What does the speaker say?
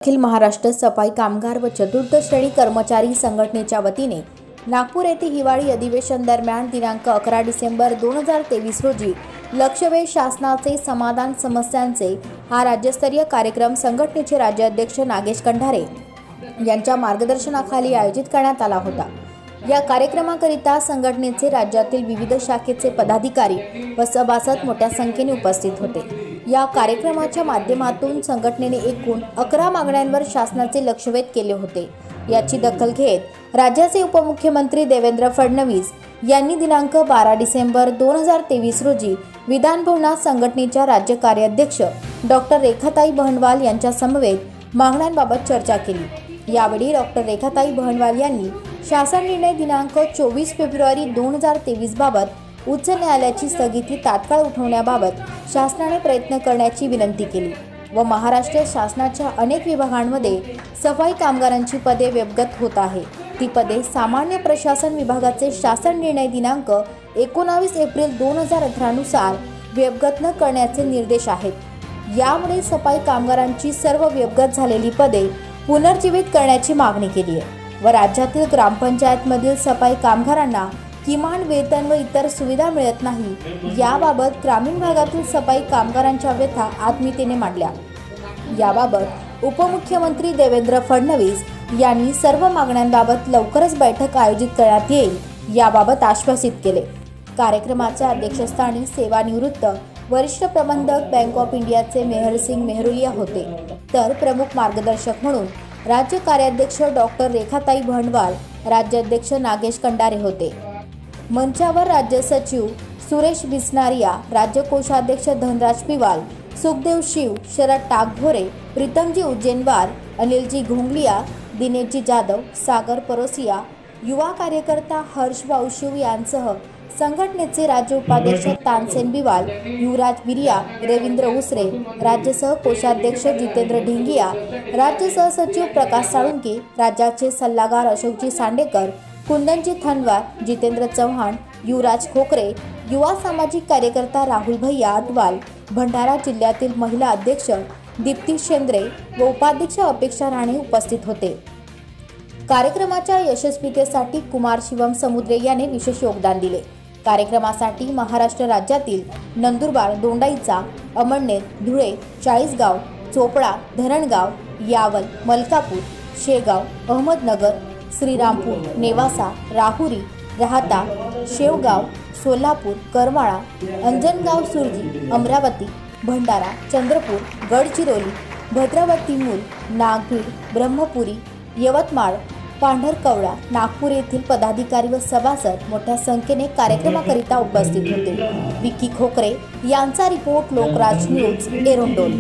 अखिल महाराष्ट्र सफाई कामगार व चतुर्थ श्रेणी कर्मचारी संघटनेच्या वतीने नागपूर येथे हिवाळी अधिवेशन दरम्यान दिनांक 11 डिसेंबर 2023 रोजी लक्षवेध शासनाचे समाधान समस्यांचे हा राज्यस्तरीय कार्यक्रम संघटनेचे राज्याध्यक्ष नागेश कंढारे यांच्या मार्गदर्शनाखाली आयोजित करण्यात आला होता। या कार्यक्रमाकरिता संघटनेचे राज्यातील विविध शाखेचे पदाधिकारी व सभासद मोठ्या संख्येने उपस्थित होते। या कार्यक्रमाच्या माध्यमातून संघटनेने एकूण 11 मागण्यांवर शासनाचे लक्षवेध केले होते। याची दखल घेत राज्याचे उपमुख्यमंत्री देवेंद्र फडणवीस यांनी दिनांक 12 डिसेंबर 2023 रोजी विधान भवनात संघटनेच्या राज्य कार्याध्यक्ष डॉक्टर रेखाताई बहनवाल यांच्या समवेत मागण्यांबाबत चर्चा केली। यावेळी डॉक्टर रेखाताई बहनवाल यांनी शासन निर्णय दिनांक 24 फेब्रुवारी 2023 बाबत उच्च न्यायालयाची स्थगिती तात्काळ उठवण्याबाबत शासनाने प्रयत्न करण्याची विनंती केली व महाराष्ट्र शासनाच्या अनेक विभागांमध्ये सफाई कामगारांची पदे व्यवगत होत आहे। ती पदे सामान्य प्रशासन विभागाचे शासन निर्णय दिनांक 19 एप्रिल 2018 नुसार व्यवगत न करण्याचे निर्देश आहेत। यामुळे सफाई कामगारांची सर्व व्यवगत झालेली पदे पुनर्जीवित करण्याची मागणी केली आहे व राज्यातील ग्रामपंचायतमधील सफाई कामगारांना किमान वेतन व इतर सुविधा मिळत नाही, याबाबत ग्रामीण भागातील सफाई कामगारांच्या व्यथा आत्मीयतेने मांडल्या। याबाबत उपमुख्यमंत्री देवेंद्र फडणवीस यांनी सर्व मागण्यांबाबत लवकरच बैठक आयोजित करण्यात येईल याबाबत आश्वासित केले। कार्यक्रमाच्या अध्यक्षस्थानी सेवानिवृत्त वरिष्ठ प्रबंधक बँक ऑफ इंडियाचे मेहरसिंग मेहरुलिया होते, तर प्रमुख मार्गदर्शक म्हणून राज्य कार्याध्यक्ष डॉक्टर रेखाताई बहनवाल, राज्याध्यक्ष नागेश कंढारे होते। मंचावर राज्य सचिव सुरेश बिस्नारिया, राज्य कोषाध्यक्ष धनराज पिवाल, सुखदेव शिव, शरद टाकभोरे, प्रीतमजी उज्जैनवार, अनिलजी घोंगलिया, दिनेशजी जाधव, सागर परोसिया, युवा कार्यकर्ता हर्ष बाउशिव यांसह संघटनेचे राज्य उपाध्यक्ष तानसेन बिवाल, युवराज बिरिया, रवींद्र उसरे, राज्य सह कोषाध्यक्ष जितेंद्र ढेंगिया, राज्य सहसचिव प्रकाश साळुंके, राज्याचे सल्लागार अशोकजी सांडेकर, कुंदनजी थनवार, जितेंद्र चव्हाण, युवराज खोकरे, युवा सामाजिक कार्यकर्ता राहुल भैया अटवाल, भंडारा जिल्ह्यातील महिला अध्यक्ष दीप्ती शेंद्रे व उपाध्यक्ष अपेक्षा राणे उपस्थित होते। कार्यक्रमाच्या यशस्वीतेसाठी कुमार शिवम समुद्रे याने विशेष योगदान दिले। कार्यक्रमासाठी महाराष्ट्र राज्यातील नंदुरबार, दोंडाईचा, अमळनेर, धुळे, चाळीसगाव, चोपडा, धरणगाव, यावल, मलकापूर, शेगाव, अहमदनगर, श्रीरामपूर, नेवासा, राहुरी, राहता, शेवगाव, सोलापूर, करमाळा, अंजनगाव, सुरजी, अमरावती, भंडारा, चंद्रपूर, गडचिरोली, भद्रावती मूल, नागभीड, ब्रह्मपुरी, यवतमाळ, पांढरकवडा, नागपूर येथील पदाधिकारी व सभासद मोठ्या संख्येने कार्यक्रमाकरिता उपस्थित होते। विकी खोकरे यांचा रिपोर्ट, लोकराज न्यूज, एरोंडोल।